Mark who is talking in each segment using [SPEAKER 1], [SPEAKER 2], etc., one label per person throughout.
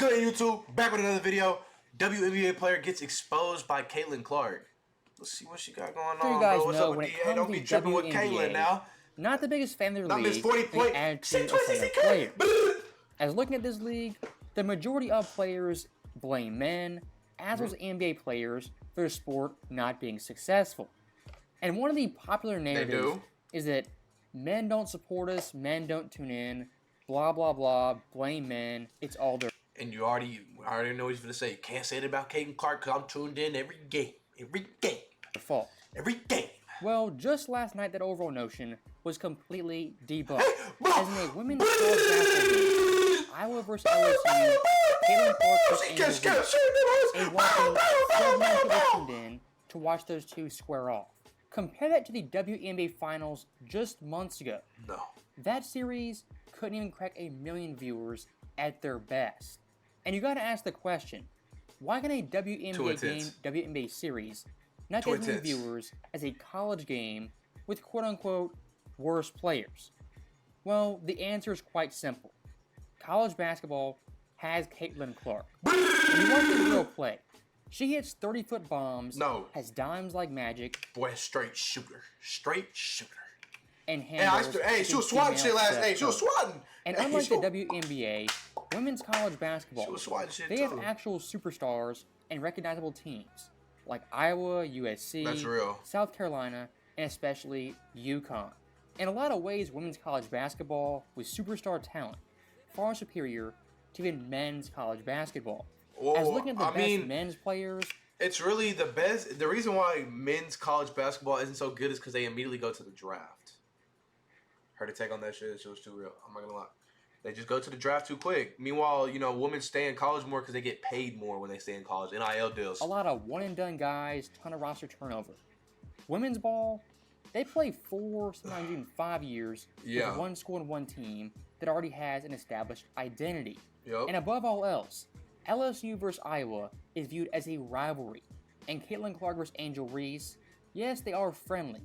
[SPEAKER 1] good, YouTube? Back with another video. WNBA player gets exposed by Caitlin Clark. Let's see what she got going on,
[SPEAKER 2] you guys
[SPEAKER 1] bro. What's
[SPEAKER 2] know
[SPEAKER 1] up
[SPEAKER 2] when
[SPEAKER 1] with
[SPEAKER 2] it
[SPEAKER 1] DA?
[SPEAKER 2] comes
[SPEAKER 1] Don't
[SPEAKER 2] to
[SPEAKER 1] be
[SPEAKER 2] the
[SPEAKER 1] tripping with
[SPEAKER 2] WNBA,
[SPEAKER 1] Caitlin now.
[SPEAKER 2] not the biggest fan of the
[SPEAKER 1] Not
[SPEAKER 2] league,
[SPEAKER 1] miss 40
[SPEAKER 2] the
[SPEAKER 1] point.
[SPEAKER 2] attitude of some players. As looking at this league, the majority of players blame men, as well as NBA players, for the sport not being successful. And one of the popular narratives is that men don't support us, men don't tune in, blah blah blah, blame men, it's all their
[SPEAKER 1] And I already know what he's gonna say. Can't say it about Caitlin Clark because I'm tuned in every game.
[SPEAKER 2] fault.
[SPEAKER 1] Every game.
[SPEAKER 2] Well, just last night that overall notion was completely debunked.
[SPEAKER 1] Bro.
[SPEAKER 2] As in a women's college basketball game, Iowa versus LSU, Caitlin Clark versus Angel Reese, a whopping 7 million people tuned in to watch those two square off. Compare that to the WNBA Finals just months ago.
[SPEAKER 1] No.
[SPEAKER 2] That series couldn't even crack 1 million viewers at their best. And you gotta ask the question, why can a WNBA game, WNBA series, not get as many viewers as a college game with quote-unquote worse players? Well, the answer is quite simple. College basketball has Caitlin Clark. When you watch this girl play, she hits 30-foot bombs, has dimes like magic.
[SPEAKER 1] Boy, straight shooter. Straight shooter.
[SPEAKER 2] And handles
[SPEAKER 1] she was swatting shit last night. She was swatting.
[SPEAKER 2] And unlike the WNBA, women's college basketball, they have actual superstars and recognizable teams like Iowa, USC, South Carolina, and especially UConn. In a lot of ways, women's college basketball with superstar talent far superior to even men's college basketball. As looking at the best men's players,
[SPEAKER 1] it's really the best. The reason why men's college basketball isn't so good is because they immediately go to the draft. Her to take on that shit was too real. I'm not gonna lie. They just go to the draft too quick. Meanwhile, women stay in college more because they get paid more when they stay in college. NIL deals.
[SPEAKER 2] A lot of one-and-done guys, ton of roster turnover. Women's ball, they play 4, sometimes even 5 years with one school and one team that already has an established identity. And above all else, LSU versus Iowa is viewed as a rivalry. And Caitlin Clark versus Angel Reese, yes, they are friendly.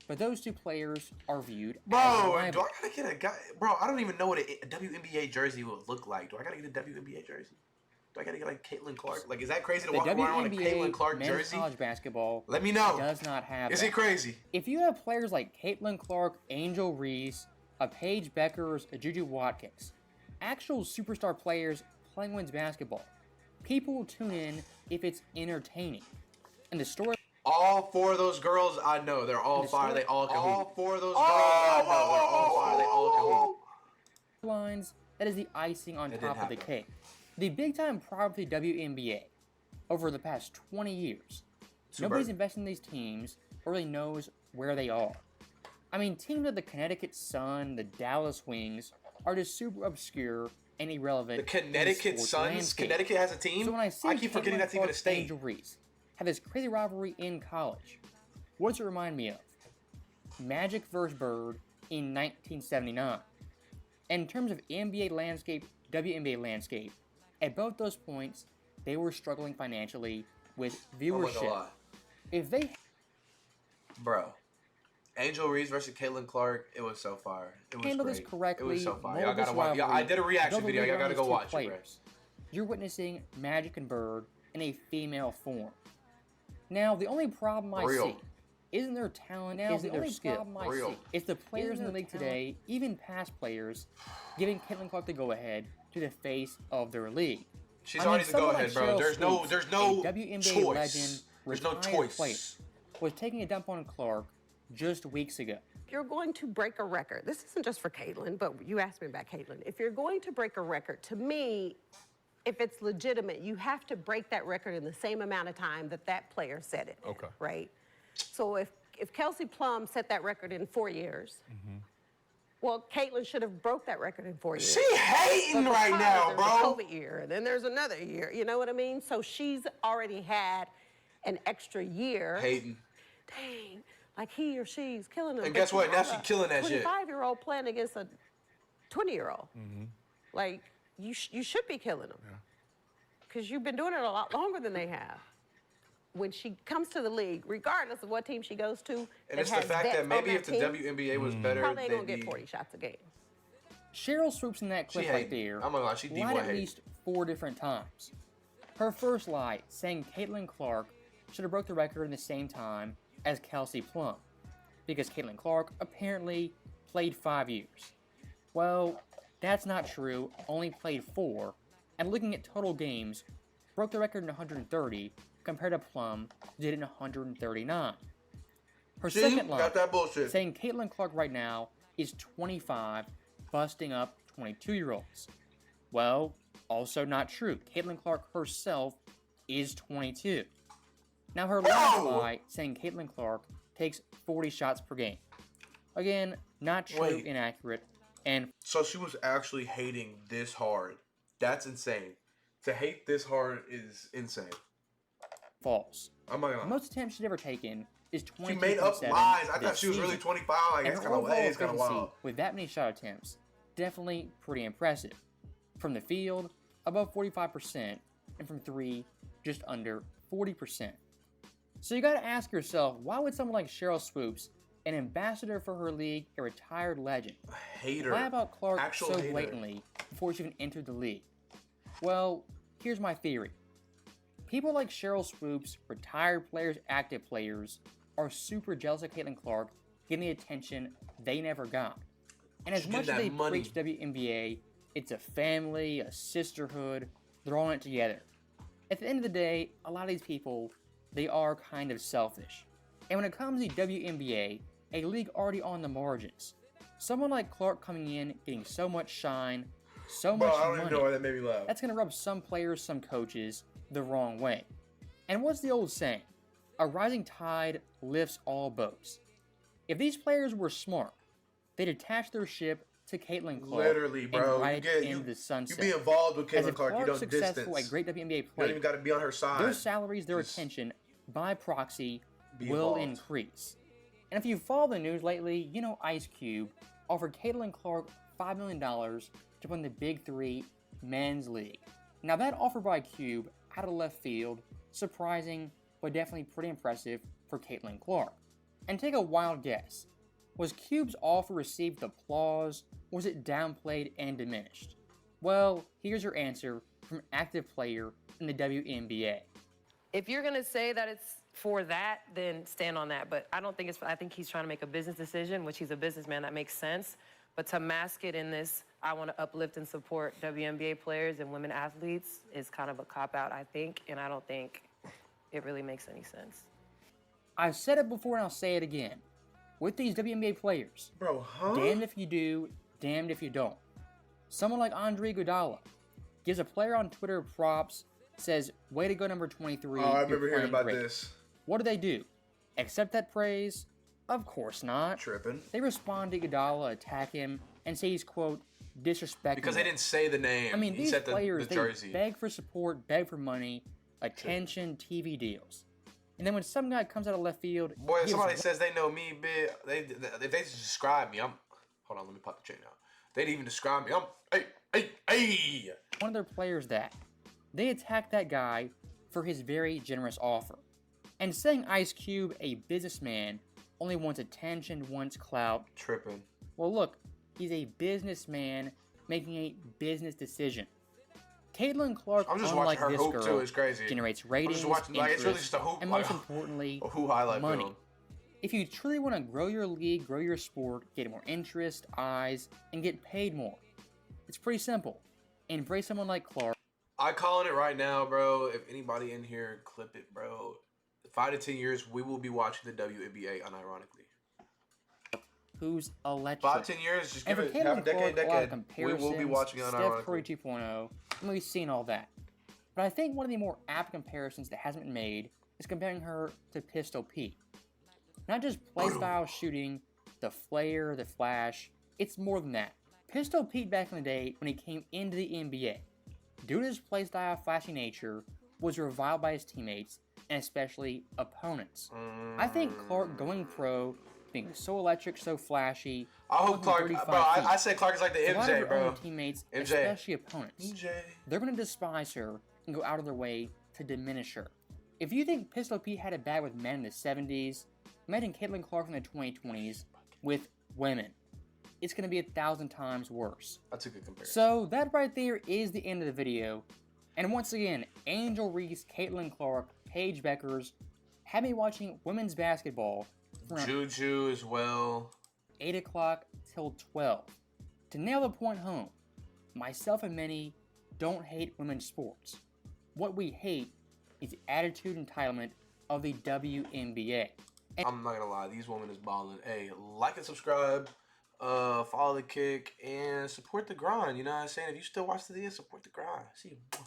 [SPEAKER 2] But those two players are viewed as rivals.
[SPEAKER 1] Do I gotta get a guy? Bro, I don't even know what a WNBA jersey would look like. Do I gotta get a WNBA jersey? Do I gotta get like Caitlin Clark? Like, is that crazy to walk around with a Caitlin Clark jersey?
[SPEAKER 2] College basketball,
[SPEAKER 1] let me know.
[SPEAKER 2] Does not have.
[SPEAKER 1] Is it crazy?
[SPEAKER 2] If you have players like Caitlin Clark, Angel Reese, a Paige Beckers, a Juju Watkins, actual superstar players playing women's basketball, people will tune in if it's entertaining. And the story.
[SPEAKER 1] All 4 of those girls, I know. They're all fire. They all can hoop. All 4 of those girls, I know. They're all fire. They all can hoop.
[SPEAKER 2] Lines, that is the icing on top of the cake. The big-time problem with the WNBA, over the past 20 years, nobody's invested in these teams or really knows where they are. I mean, teams like the Connecticut Sun, the Dallas Wings, are just super obscure and irrelevant.
[SPEAKER 1] The Connecticut Suns? Connecticut has a team?
[SPEAKER 2] So when I keep forgetting that's even a state. Angel Reese have this crazy rivalry in college. What does it remind me of? Magic vs. Bird in 1979. And in terms of NBA landscape, WNBA landscape, at both those points, they were struggling financially with viewership. If they...
[SPEAKER 1] Bro. Angel Reese versus Caitlin Clark, it was so fire. It was
[SPEAKER 2] handle this correctly.
[SPEAKER 1] It was so fire. Y'all gotta watch. I did a reaction video. Y'all gotta go watch it, bro.
[SPEAKER 2] You're witnessing Magic and Bird in a female form. Now, the only problem I see isn't their talent, isn't their skill. It's the players in the league today, even past players, giving Caitlin Clark the go-ahead to the face of their league.
[SPEAKER 1] She's already the go-ahead, bro. There's no
[SPEAKER 2] WNBA
[SPEAKER 1] choice.
[SPEAKER 2] Legend,
[SPEAKER 1] there's no choice.
[SPEAKER 2] Player, was taking a dump on Clark just weeks ago.
[SPEAKER 3] If you're going to break a record, this isn't just for Caitlin, but you asked me about Caitlin. If you're going to break a record, to me, if it's legitimate, you have to break that record in the same amount of time that that player set it.
[SPEAKER 4] Okay.
[SPEAKER 3] Right? So if Kelsey Plum set that record in 4 years, well, Caitlin should have broke that record in 4 years.
[SPEAKER 1] She hating right now, bro.
[SPEAKER 3] There's a COVID year, and then there's another year. You know what I mean? So she's already had an extra year.
[SPEAKER 1] Hating.
[SPEAKER 3] Dang. Like he or she's killing them.
[SPEAKER 1] And guess what? Now she's killing that shit.
[SPEAKER 3] 25-year-old playing against a 20-year-old. Like, you should be killing them. Because you've been doing it a lot longer than they have. When she comes to the league, regardless of what team she goes to,
[SPEAKER 1] and it's the fact that maybe if the WNBA was better,
[SPEAKER 3] probably ain't gonna get 40 shots a game.
[SPEAKER 2] Cheryl Swoops in that clip right there
[SPEAKER 1] I'm not gonna lie, she
[SPEAKER 2] lied at least 4 different times. Her first lie, saying Caitlin Clark should have broke the record in the same time as Kelsey Plum, because Caitlin Clark apparently played 5 years. Well, that's not true, only played 4, and looking at total games, broke the record in 130, compared to Plum, who did it in 139. Her second lie, saying Caitlin Clark right now is 25, busting up 22-year-olds. Well, also not true. Caitlin Clark herself is 22. Now her last lie, saying Caitlin Clark takes 40 shots per game. Again, not true, inaccurate, and...
[SPEAKER 1] So she was actually hating this hard. That's insane. To hate this hard is insane.
[SPEAKER 2] False.
[SPEAKER 1] I'm not gonna lie.
[SPEAKER 2] Most attempts she's ever taken is 22.
[SPEAKER 1] She made up lies. I thought she was really 25. Like, it's kind of wild.
[SPEAKER 2] With that many shot attempts, definitely pretty impressive. From the field, above 45%, and from 3, just under 40%. So you gotta ask yourself, why would someone like Cheryl Swoops, an ambassador for her league, a retired legend, lie about Clark so blatantly before she even entered the league? Well, here's my theory. People like Cheryl Swoops, retired players, active players, are super jealous of Caitlin Clark getting the attention they never got. And as much as they preach WNBA, it's a family, a sisterhood, they're all in it together. At the end of the day, a lot of these people, they are kind of selfish. And when it comes to WNBA, a league already on the margins, someone like Clark coming in, getting so much shine, so much money,
[SPEAKER 1] I don't even know why that made me laugh.
[SPEAKER 2] That's going to rub some players, some coaches, the wrong way. And what's the old saying? A rising tide lifts all boats. If these players were smart, they'd attach their ship to Caitlin Clark.
[SPEAKER 1] Literally, bro.
[SPEAKER 2] And ride it into the sunset.
[SPEAKER 1] You be involved with Caitlin Clark. You don't
[SPEAKER 2] successful,
[SPEAKER 1] distance.
[SPEAKER 2] A great WNBA player.
[SPEAKER 1] You don't even got to be on her side.
[SPEAKER 2] Their salaries, their attention, by proxy, will increase. And if you follow the news lately, you know Ice Cube offered Caitlin Clark $5 million to win the Big 3 Men's League. Now that offer by Cube, out of left field, surprising, but definitely pretty impressive for Caitlin Clark. And take a wild guess. Was Cube's offer received with applause, or was it downplayed and diminished? Well, here's your answer from an active player in the WNBA.
[SPEAKER 4] If you're gonna say that it's for that, then stand on that. But I don't think it's, I think he's trying to make a business decision, which he's a businessman, that makes sense. But to mask it in this, I want to uplift and support WNBA players and women athletes is kind of a cop-out, I think, and I don't think it really makes any sense.
[SPEAKER 2] I've said it before and I'll say it again. With these WNBA players, damned if you do, damned if you don't. Someone like Andre Iguodala gives a player on Twitter props, says, way to go number 23,
[SPEAKER 1] I remember hearing about this.
[SPEAKER 2] What do? Accept that praise? Of course not.
[SPEAKER 1] Tripping.
[SPEAKER 2] They respond to Iguodala, attack him, and say he's, quote, disrespectful.
[SPEAKER 1] Because they didn't say the name.
[SPEAKER 2] I mean, these players,
[SPEAKER 1] the jersey.
[SPEAKER 2] They beg for support, beg for money, attention, TV deals. And then when some guy comes out of left field...
[SPEAKER 1] Boy, if somebody says they know me, bitch, if they describe me, I'm... Hold on, let me pop the chain out. They'd even describe me. I'm... Hey!
[SPEAKER 2] One of their players that. They attack that guy for his very generous offer. And saying Ice Cube, a businessman, only wants attention, wants clout.
[SPEAKER 1] Tripping.
[SPEAKER 2] Well, look, he's a businessman making a business decision. Caitlin Clark, unlike this girl,
[SPEAKER 1] too, is crazy.
[SPEAKER 2] generates ratings,
[SPEAKER 1] it's really just a hoop,
[SPEAKER 2] and most importantly,
[SPEAKER 1] money.
[SPEAKER 2] Film. If you truly want to grow your league, grow your sport, get more interest, eyes, and get paid more, it's pretty simple. Embrace someone like Clark.
[SPEAKER 1] I calling it right now, bro. If anybody in here, clip it, bro. 5 to 10 years, we will be watching the WNBA, unironically.
[SPEAKER 2] Who's electric.
[SPEAKER 1] 5 to 10 years, just give it half a decade. We will be watching unironically.
[SPEAKER 2] Steph Curry 2.0, and we've seen all that. But I think one of the more apt comparisons that hasn't been made is comparing her to Pistol Pete. Not just play style shooting, the flair, the flash, it's more than that. Pistol Pete back in the day when he came into the NBA, due to his play style flashy nature, was reviled by his teammates and especially opponents. I think Clark going pro, being so electric, so flashy.
[SPEAKER 1] I hope Clark, bro. I say Clark is like the MJ, bro.
[SPEAKER 2] Teammates, especially opponents, they're going to despise her and go out of their way to diminish her. If you think Pistol Pete had it bad with men in the 70s, imagine Caitlin Clark in the 2020s with women. it's going to be 1,000 times worse.
[SPEAKER 1] That's a good comparison.
[SPEAKER 2] So that right there is the end of the video. And once again, Angel Reese, Caitlin Clark, Paige Beckers have me watching women's basketball from
[SPEAKER 1] Juju as well.
[SPEAKER 2] 8 o'clock till 12. To nail the point home, myself and many don't hate women's sports. What we hate is the attitude entitlement of the WNBA.
[SPEAKER 1] I'm not gonna lie, these women is balling. Hey, like and subscribe, follow the kick, and support the grind. You know what I'm saying? If you still watch the video, support the grind. See you.